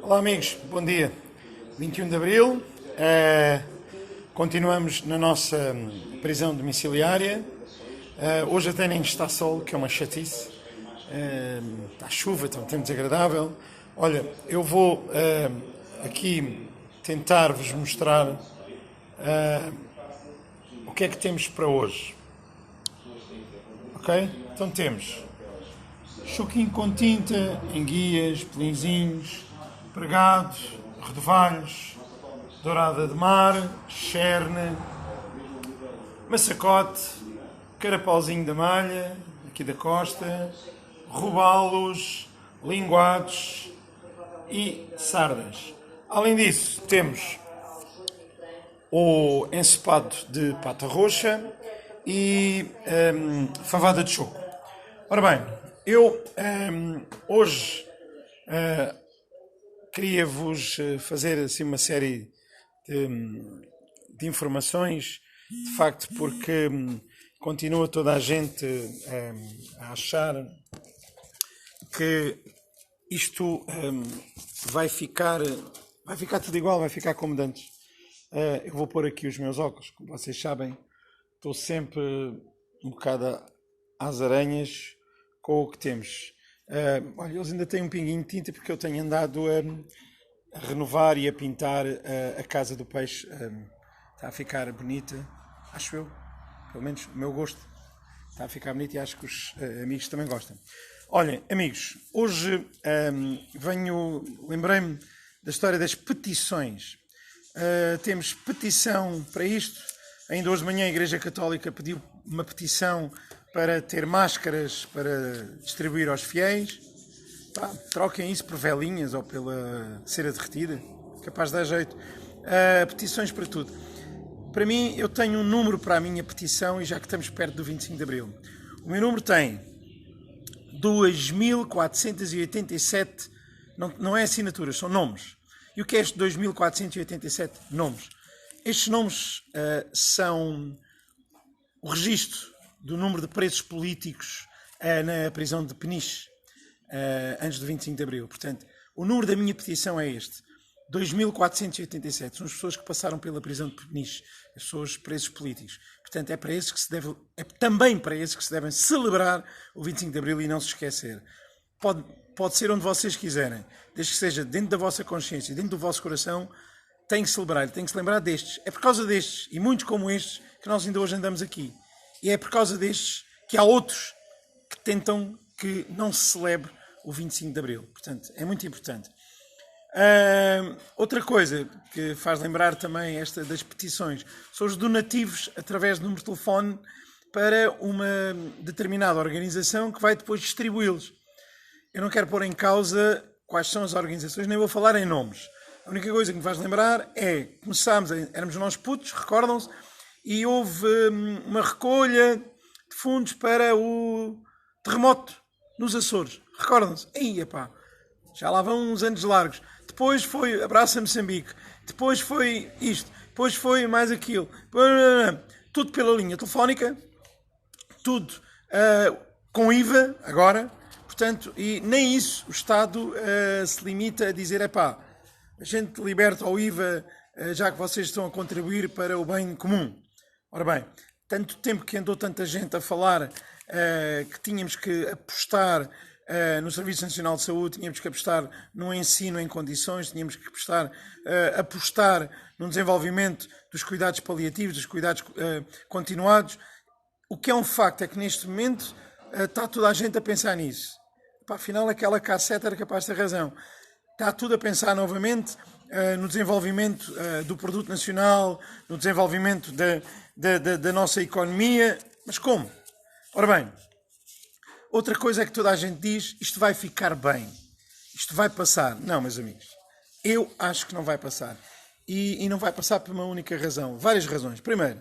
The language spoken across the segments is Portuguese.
Olá amigos, bom dia. 21 de Abril, continuamos na nossa prisão domiciliária. Hoje até nem está sol, que é uma chatice. Está chuva, está um tempo desagradável. Olha, eu vou aqui tentar-vos mostrar o que é que temos para hoje. Ok? Então temos choquinho com tinta, enguias, pelinzinhos, pregados, rodovalhos, dourada de mar, cherne, massacote, carapauzinho da malha, aqui da costa, robalos, linguados e sardas. Além disso, temos o ensopado de pata roxa e favada de choco. Ora bem, eu hoje queria-vos fazer assim uma série de informações, de facto, porque continua toda a gente a achar que isto vai ficar tudo igual, vai ficar como de antes. Eu vou pôr aqui os meus óculos, como vocês sabem, estou sempre um bocado às aranhas com o que temos. Olha, eles ainda têm um pinguinho de tinta porque eu tenho andado a renovar e a pintar a casa do peixe. Está a ficar bonita, acho eu, pelo menos o meu gosto. Está a ficar bonita e acho que os amigos também gostam. Olhem, amigos, hoje lembrei-me da história das petições. Temos petição para isto. Ainda hoje de manhã a Igreja Católica pediu uma petição para ter máscaras para distribuir aos fiéis. Troquem isso por velinhas ou pela cera derretida, capaz de dar jeito. Petições para tudo. Para mim, eu tenho um número para a minha petição, e já que estamos perto do 25 de Abril. O meu número tem 2.487, não é assinaturas, são nomes. E o que é este 2.487 nomes? Estes nomes são o registro do número de presos políticos na prisão de Peniche, antes do 25 de Abril. Portanto, o número da minha petição é este: 2.487. São as pessoas que passaram pela prisão de Peniche, as pessoas presos políticos. Portanto, é também para esses que se devem celebrar o 25 de Abril e não se esquecer. Pode ser onde vocês quiserem, desde que seja dentro da vossa consciência, dentro do vosso coração, tem que celebrar, tem que se lembrar destes. É por causa destes, e muitos como estes, que nós ainda hoje andamos aqui. E é por causa destes que há outros que tentam que não se celebre o 25 de Abril. Portanto, é muito importante. Outra coisa que faz lembrar também esta das petições são os donativos através de número de telefone para uma determinada organização que vai depois distribuí-los. Eu não quero pôr em causa quais são as organizações, nem vou falar em nomes. A única coisa que me faz lembrar é que éramos nós putos, recordam-se, e houve uma recolha de fundos para o terremoto nos Açores. Recordam-se? Aí, epá, já lá vão uns anos largos. Depois foi Abraço a Moçambique. Depois foi isto. Depois foi mais aquilo. Tudo pela linha telefónica. Tudo com IVA agora. Portanto, e nem isso o Estado se limita a dizer, epá, a gente liberta o IVA já que vocês estão a contribuir para o bem comum. Ora bem, tanto tempo que andou tanta gente a falar que tínhamos que apostar no Serviço Nacional de Saúde, tínhamos que apostar no ensino em condições, tínhamos que apostar no desenvolvimento dos cuidados paliativos, dos cuidados continuados. O que é um facto é que neste momento está toda a gente a pensar nisso. Afinal, aquela cassete era capaz de ter razão. Está tudo a pensar novamente no desenvolvimento do produto nacional, no desenvolvimento da nossa economia. Mas como? Ora bem, outra coisa é que toda a gente diz, isto vai ficar bem, isto vai passar. Não, meus amigos, eu acho que não vai passar. E não vai passar por uma única razão, várias razões. Primeiro,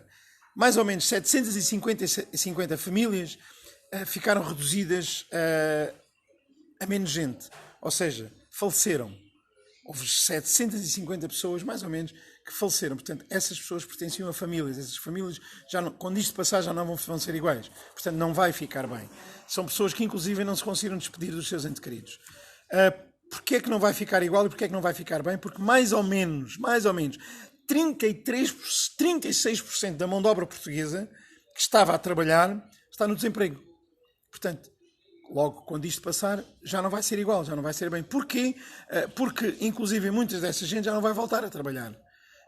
mais ou menos 750 famílias ficaram reduzidas a menos gente, ou seja, faleceram. Houve 750 pessoas, mais ou menos, que faleceram. Portanto, essas pessoas pertenciam a famílias. Essas famílias, quando isto passar, já não vão ser iguais. Portanto, não vai ficar bem. São pessoas que, inclusive, não se conseguiram despedir dos seus entes queridos. Porquê é que não vai ficar igual e porquê é que não vai ficar bem? Porque mais ou menos, 36% da mão de obra portuguesa que estava a trabalhar está no desemprego. Portanto, logo, quando isto passar, já não vai ser igual, já não vai ser bem. Porquê? Porque, inclusive, muitas dessa gente já não vai voltar a trabalhar.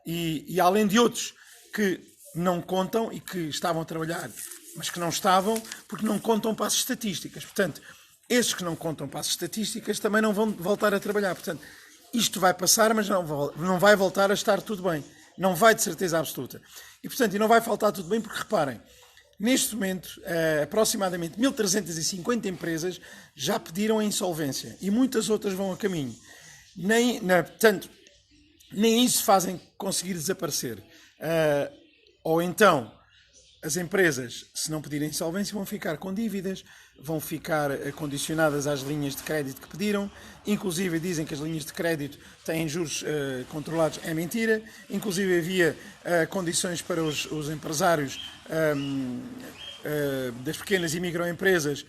E além de outros que não contam e que estavam a trabalhar, mas que não estavam, porque não contam para as estatísticas. Portanto, esses que não contam para as estatísticas também não vão voltar a trabalhar. Portanto, isto vai passar, mas não vai voltar a estar tudo bem. Não vai de certeza absoluta. E, portanto, não vai faltar tudo bem, porque reparem, neste momento, aproximadamente 1.350 empresas já pediram a insolvência e muitas outras vão a caminho. Portanto, nem isso fazem conseguir desaparecer. Ou então, as empresas, se não pedirem insolvência, vão ficar com dívidas, vão ficar condicionadas às linhas de crédito que pediram, inclusive dizem que as linhas de crédito têm juros controlados, é mentira, inclusive havia condições para os empresários das pequenas e microempresas,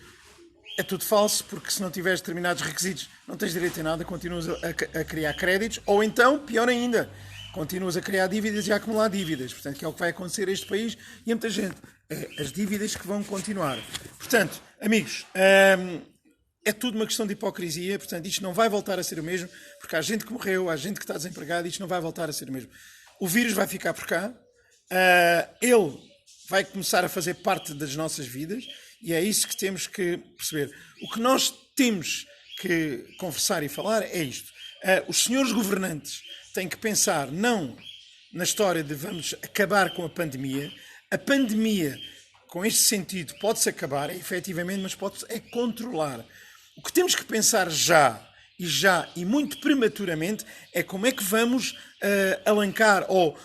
é tudo falso, porque se não tiveres determinados requisitos não tens direito a nada, continuas a criar créditos, ou então, pior ainda, continuas a criar dívidas e a acumular dívidas. Portanto, que é o que vai acontecer a este país e a muita gente. As dívidas que vão continuar. Portanto, amigos, é tudo uma questão de hipocrisia. Portanto, isto não vai voltar a ser o mesmo, porque há gente que morreu, há gente que está desempregada, isto não vai voltar a ser o mesmo. O vírus vai ficar por cá, ele vai começar a fazer parte das nossas vidas e é isso que temos que perceber. O que nós temos que conversar e falar é isto. Os senhores governantes têm que pensar não na história de vamos acabar com a pandemia. A pandemia, com este sentido, pode-se acabar, efetivamente, mas pode-se controlar. O que temos que pensar já e muito prematuramente é como é que vamos alancar ou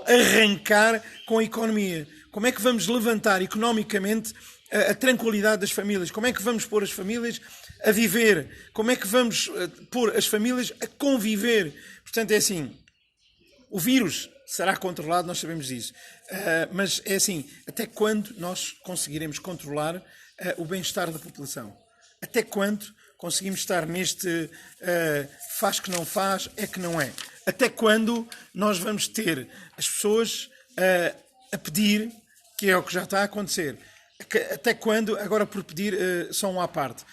arrancar com a economia. Como é que vamos levantar economicamente a tranquilidade das famílias? Como é que vamos pôr as famílias a viver? Como é que vamos pôr as famílias a conviver? Portanto, é assim, o vírus será controlado, nós sabemos disso. Mas é assim, até quando nós conseguiremos controlar o bem-estar da população? Até quando conseguimos estar neste faz que não faz, é que não é? Até quando nós vamos ter as pessoas a pedir, que é o que já está a acontecer? Até quando, agora por pedir, só um à parte,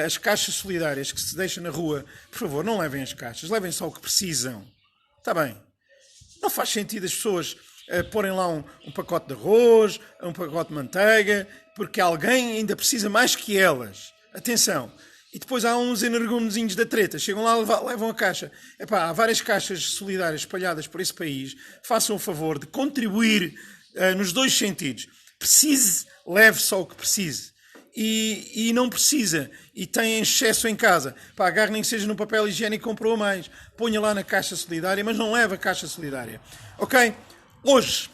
as caixas solidárias que se deixam na rua, por favor, não levem as caixas, levem só o que precisam. Está bem? Não faz sentido as pessoas porem lá um pacote de arroz, um pacote de manteiga, porque alguém ainda precisa mais que elas. Atenção. E depois há uns energúmenos da treta. Chegam lá, levam a caixa. Há várias caixas solidárias espalhadas por esse país. Façam o favor de contribuir nos dois sentidos. Precise, leve só o que precise. E não precisa, e tem excesso em casa, agarre nem que seja no papel higiênico e comprou mais, ponha lá na caixa solidária, mas não leva a caixa solidária. Ok? Hoje,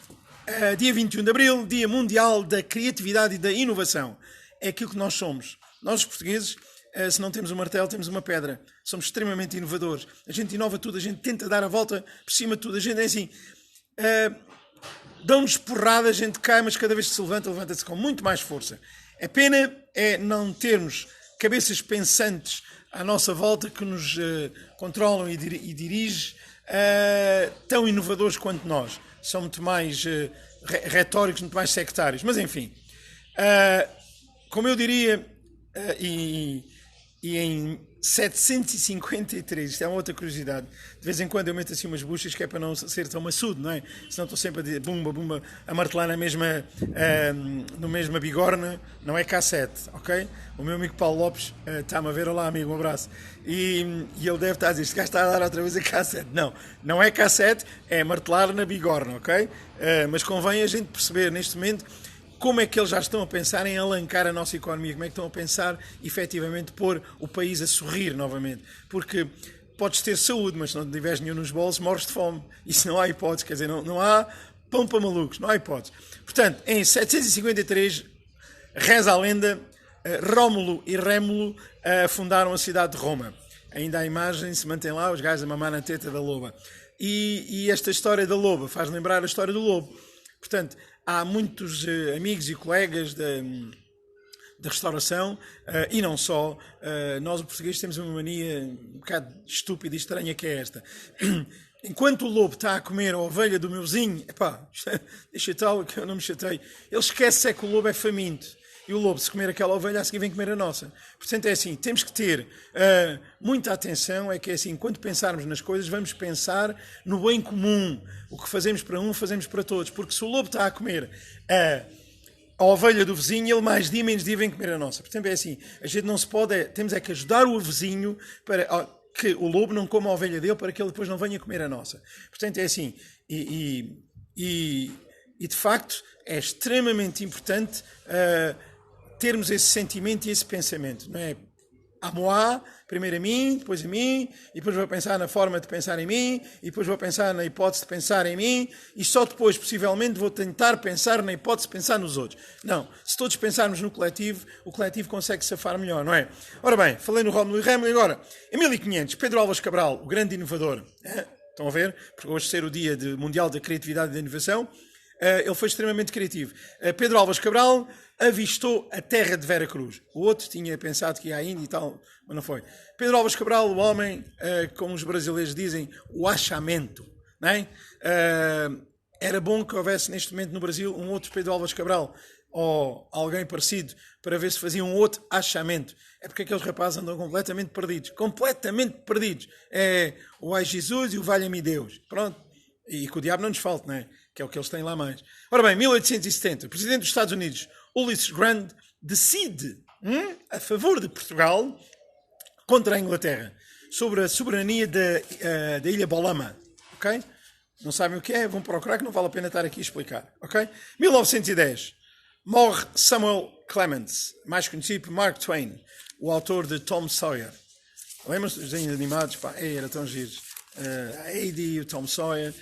dia 21 de Abril, Dia Mundial da Criatividade e da Inovação. É aquilo que nós somos. Nós, os portugueses, se não temos um martelo, temos uma pedra. Somos extremamente inovadores. A gente inova tudo, a gente tenta dar a volta por cima de tudo. A gente é assim... dão-nos porrada, a gente cai, mas cada vez que se levanta, levanta-se com muito mais força. A pena é não termos cabeças pensantes à nossa volta que nos controlam e dirigem, tão inovadores quanto nós. São muito mais retóricos, muito mais sectários. Mas, enfim, como eu diria, e em 753, isto é uma outra curiosidade, de vez em quando eu meto assim umas buchas que é para não ser tão maçudo, não é? Senão estou sempre a dizer bumba, bumba, a martelar na mesma bigorna, não é cassete, ok? O meu amigo Paulo Lopes está-me a ver, olá amigo, um abraço, e ele deve estar a dizer, este gajo está a dar outra vez a cassete. Não é cassete, é martelar na bigorna, ok? Mas convém a gente perceber neste momento como é que eles já estão a pensar em alancar a nossa economia, como é que estão a pensar, efetivamente, pôr o país a sorrir novamente. Porque podes ter saúde, mas se não tiveres nenhum nos bolsos, morres de fome. Isso não há hipótese, quer dizer, não há pão para malucos, não há hipótese. Portanto, em 753, reza a lenda, Rómulo e Rémulo fundaram a cidade de Roma. Ainda a imagem se mantém lá, os gajos a mamar na teta da loba. E esta história da loba faz lembrar a história do lobo. Portanto, há muitos amigos e colegas de da restauração, e não só. Nós, os portugueses, temos uma mania um bocado estúpida e estranha, que é esta. Enquanto o lobo está a comer a ovelha do meu vizinho, epá, deixa tal, que eu não me chatei. Ele esquece que o lobo é faminto. E o lobo, se comer aquela ovelha, a seguir vem comer a nossa. Portanto, é assim, temos que ter muita atenção, é que é assim, quando pensarmos nas coisas, vamos pensar no bem comum. O que fazemos para um, fazemos para todos. Porque se o lobo está a comer a ovelha do vizinho, ele mais dia, menos dia vem comer a nossa. Portanto, é assim, a gente não se pode, temos que ajudar o vizinho para que o lobo não coma a ovelha dele, para que ele depois não venha comer a nossa. Portanto, é assim, e de facto é extremamente importante termos esse sentimento e esse pensamento, não é? A moi, primeiro a mim, depois a mim, e depois vou pensar na forma de pensar em mim, e depois vou pensar na hipótese de pensar em mim, e só depois, possivelmente, vou tentar pensar na hipótese de pensar nos outros. Não, se todos pensarmos no coletivo, o coletivo consegue safar melhor, não é? Ora bem, falei no Rómulo e Remo, e agora, em 1500, Pedro Álvares Cabral, o grande inovador, estão a ver? Porque hoje ser o dia mundial da criatividade e da inovação, ele foi extremamente criativo. Pedro Álvares Cabral avistou a terra de Veracruz. O outro tinha pensado que ia à Índia e tal, mas não foi. Pedro Álvares Cabral, o homem, como os brasileiros dizem, o achamento. Não é? Era bom que houvesse neste momento no Brasil um outro Pedro Álvares Cabral, ou alguém parecido, para ver se fazia um outro achamento. É porque aqueles rapazes andam completamente perdidos. Completamente perdidos. É o ai Jesus e o valha-me Deus. Pronto. E que o diabo não nos falte, não é? Que é o que eles têm lá mais. Ora bem, 1870, o presidente dos Estados Unidos, Ulysses Grant, decide a favor de Portugal contra a Inglaterra, sobre a soberania da Ilha Bolama. Ok? Não sabem o que é? Vão procurar, que não vale a pena estar aqui a explicar. Ok? 1910, morre Samuel Clemens, mais conhecido por Mark Twain, o autor de Tom Sawyer. Lembram-se dos desenhos animados? Pá, era tão giros. A Heidi, o Tom Sawyer.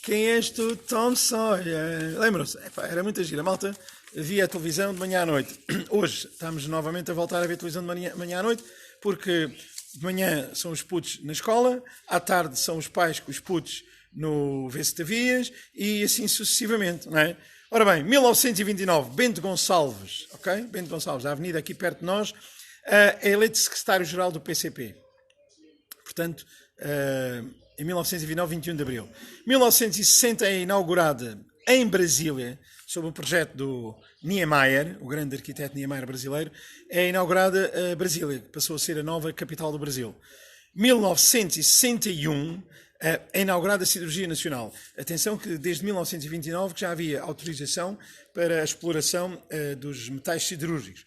Quem és tu, Tom Sawyer? Lembram-se? Era muita gira. Malta via a televisão de manhã à noite. Hoje estamos novamente a voltar a ver televisão de manhã à noite, porque de manhã são os putos na escola, à tarde são os pais com os putos no Vestavias e assim sucessivamente, não é? Ora bem, 1929, Bento Gonçalves, ok? Bento Gonçalves, a avenida aqui perto de nós, é eleito secretário-geral do PCP. Portanto, em 1929, 21 de abril. 1960 é inaugurada em Brasília, sob o projeto do Niemeyer, o grande arquiteto Niemeyer brasileiro, é inaugurada a Brasília, que passou a ser a nova capital do Brasil. 1961 é inaugurada a Siderurgia Nacional. Atenção que desde 1929 que já havia autorização para a exploração dos metais siderúrgicos.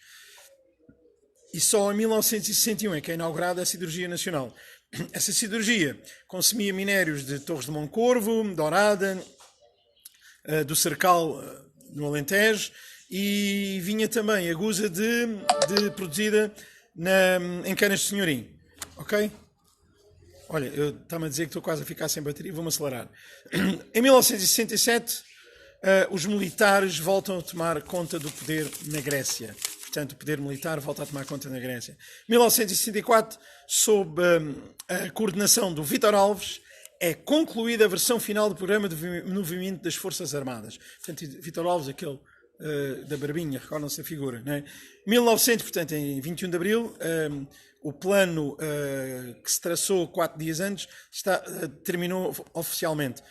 E só em 1961 é que é inaugurada a Siderurgia Nacional. Essa siderurgia consumia minérios de Torres de Moncorvo, Dourada, do Cercal, no Alentejo, e vinha também agusa produzida em Canas de Senhorim. Ok? Olha, eu estava a dizer que estou quase a ficar sem bateria, vou-me acelerar. Em 1967, os militares voltam a tomar conta do poder na Grécia. Portanto, o poder militar volta a tomar conta na Grécia. 1964, sob a coordenação do Vítor Alves, é concluída a versão final do programa de movimento das Forças Armadas. Portanto, Vítor Alves, aquele da barbinha, recordam-se a figura, não é? 1900, portanto, em 21 de abril, o plano que se traçou 4 dias antes terminou oficialmente.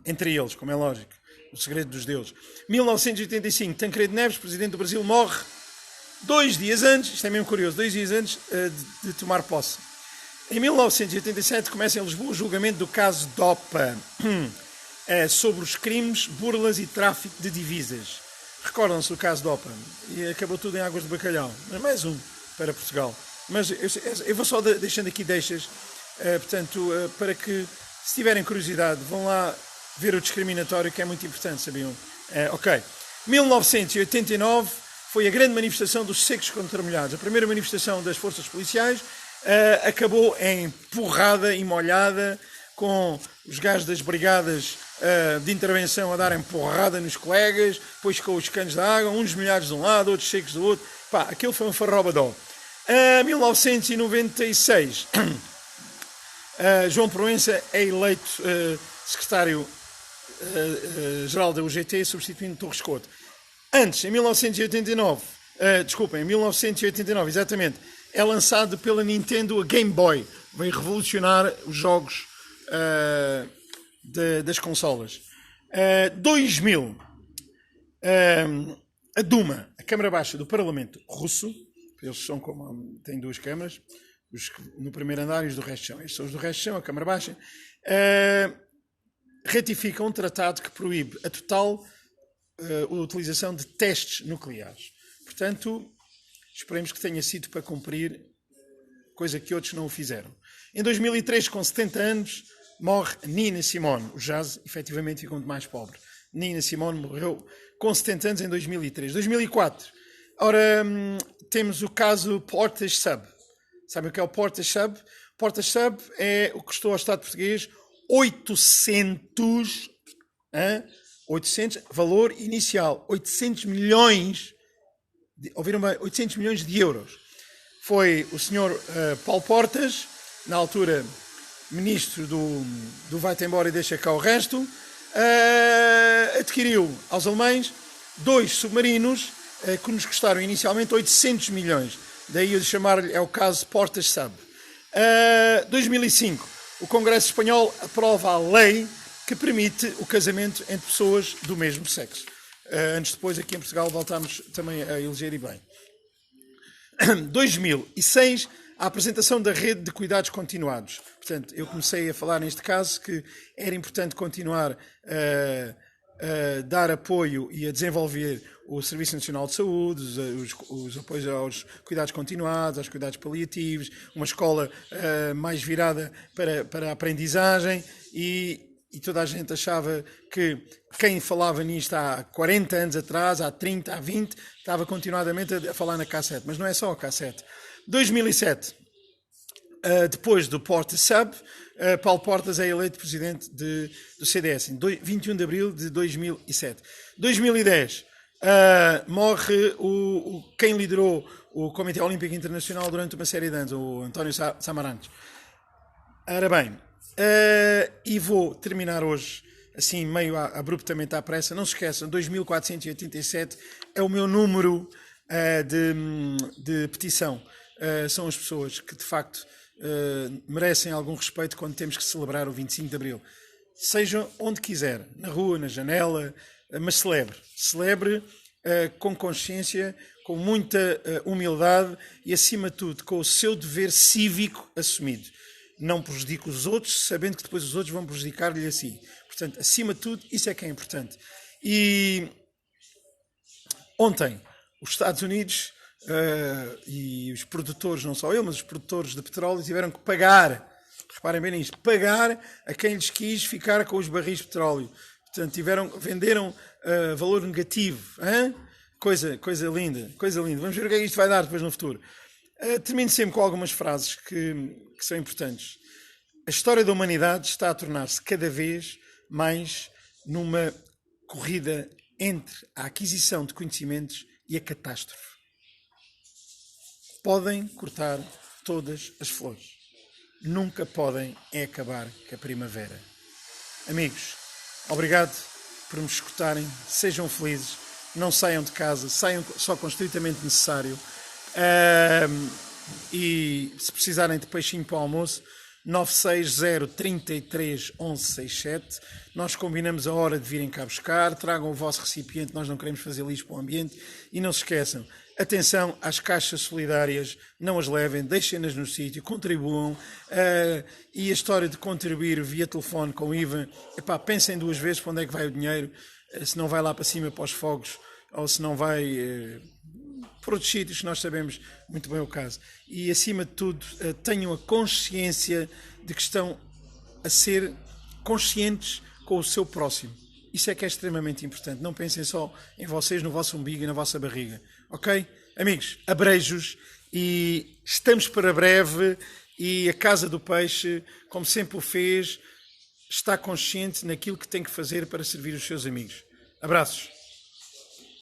Entre eles, como é lógico, o segredo dos deuses. 1985, Tancredo Neves, presidente do Brasil, morre 2 dias antes, isto é mesmo curioso, 2 dias antes de tomar posse. Em 1987 começa em Lisboa o julgamento do caso DOPA, sobre os crimes, burlas e tráfico de divisas. Recordam-se do caso DOPA, e acabou tudo em águas de bacalhau, mas mais um para Portugal. Mas eu vou só deixando aqui deixas, portanto, para que, se tiverem curiosidade, vão lá ver o discriminatório, que é muito importante, sabiam? Ok. 1989 foi a grande manifestação dos secos contra molhados. A primeira manifestação das forças policiais acabou em porrada e molhada, com os gajos das brigadas de intervenção a darem porrada nos colegas, depois com os canos da água, uns molhados de um lado, outros secos do outro. Pá, aquilo foi um farrobadó. 1996, João Proença é eleito secretário-geral da UGT, substituindo Torres Couto. Antes, em 1989, Desculpem, em 1989, exatamente. É lançado pela Nintendo a Game Boy. Veio revolucionar os jogos das consolas. 2000. A Duma, a Câmara Baixa do Parlamento Russo. Eles são têm duas câmaras. Os que no primeiro andar e os do resto são. Estes são os do resto são, a Câmara Baixa. Ratifica um tratado que proíbe a total utilização de testes nucleares. Portanto, esperemos que tenha sido para cumprir, coisa que outros não o fizeram. Em 2003, com 70 anos, morre Nina Simone. O jazz, efetivamente, ficou muito mais pobre. Nina Simone morreu com 70 anos em 2003. 2004. Ora, temos o caso Portas Sub. Sabem o que é o Portas Sub? Portas Sub é o que custou ao Estado português 800, valor inicial, 800 milhões, ouviram bem, 800 milhões de euros. Foi o senhor Paulo Portas, na altura ministro do vai-te embora e deixa cá o resto, adquiriu aos alemães 2 submarinos que nos custaram inicialmente 800 milhões. Daí eu chamar-lhe, é o caso Portas Sub. 2005, o Congresso Espanhol aprova a lei que permite o casamento entre pessoas do mesmo sexo. Antes depois, aqui em Portugal, voltámos também a eleger e bem. 2006, a apresentação da rede de cuidados continuados. Portanto, eu comecei a falar neste caso que era importante continuar a dar apoio e a desenvolver o Serviço Nacional de Saúde, os apoios aos cuidados continuados, aos cuidados paliativos, uma escola mais virada para a aprendizagem e toda a gente achava que quem falava nisto há 40 anos atrás, há 30, há 20, estava continuadamente a falar na K7, mas não é só a K7. 2007, depois do Portas Sub, Paulo Portas é eleito presidente do CDS, em 21 de abril de 2007. 2010, morre quem liderou o Comitê Olímpico Internacional durante uma série de anos, o António Samaranch. Ora bem, e vou terminar hoje, assim, meio abruptamente à pressa. Não se esqueçam, 2487 é o meu número de petição. São as pessoas que, de facto, merecem algum respeito quando temos que celebrar o 25 de Abril. Seja onde quiser, na rua, na janela, mas celebre. Celebre com consciência, com muita humildade e, acima de tudo, com o seu dever cívico assumido. Não prejudique os outros, sabendo que depois os outros vão prejudicar-lhe a si. Portanto, acima de tudo, isso é que é importante. E ontem, os Estados Unidos e os produtores, não só eu, mas os produtores de petróleo tiveram que pagar, reparem bem nisto, pagar a quem lhes quis ficar com os barris de petróleo. Portanto, venderam valor negativo. Hein? Coisa linda, coisa linda. Vamos ver o que é que isto vai dar depois no futuro. Termino sempre com algumas frases que são importantes. A história da humanidade está a tornar-se cada vez mais numa corrida entre a aquisição de conhecimentos e a catástrofe. Podem cortar todas as flores. Nunca podem acabar com a primavera. Amigos, obrigado por me escutarem. Sejam felizes. Não saiam de casa. Saiam só com o estritamente necessário. E se precisarem de peixinho para o almoço, 960 33 11 67. Nós combinamos a hora de virem cá buscar. Tragam o vosso recipiente, nós não queremos fazer lixo para o ambiente. E não se esqueçam, atenção às caixas solidárias, não as levem, deixem-nas no sítio, contribuam. E a história de contribuir via telefone com o IVA, pensem 2 vezes para onde é que vai o dinheiro, se não vai lá para cima para os fogos, ou se não vai por outros sítios que nós sabemos muito bem o caso. E, acima de tudo, tenham a consciência de que estão a ser conscientes com o seu próximo. Isso é que é extremamente importante. Não pensem só em vocês, no vosso umbigo e na vossa barriga. Ok? Amigos, abreijos e estamos para breve. E a Casa do Peixe, como sempre o fez, está consciente naquilo que tem que fazer para servir os seus amigos. Abraços.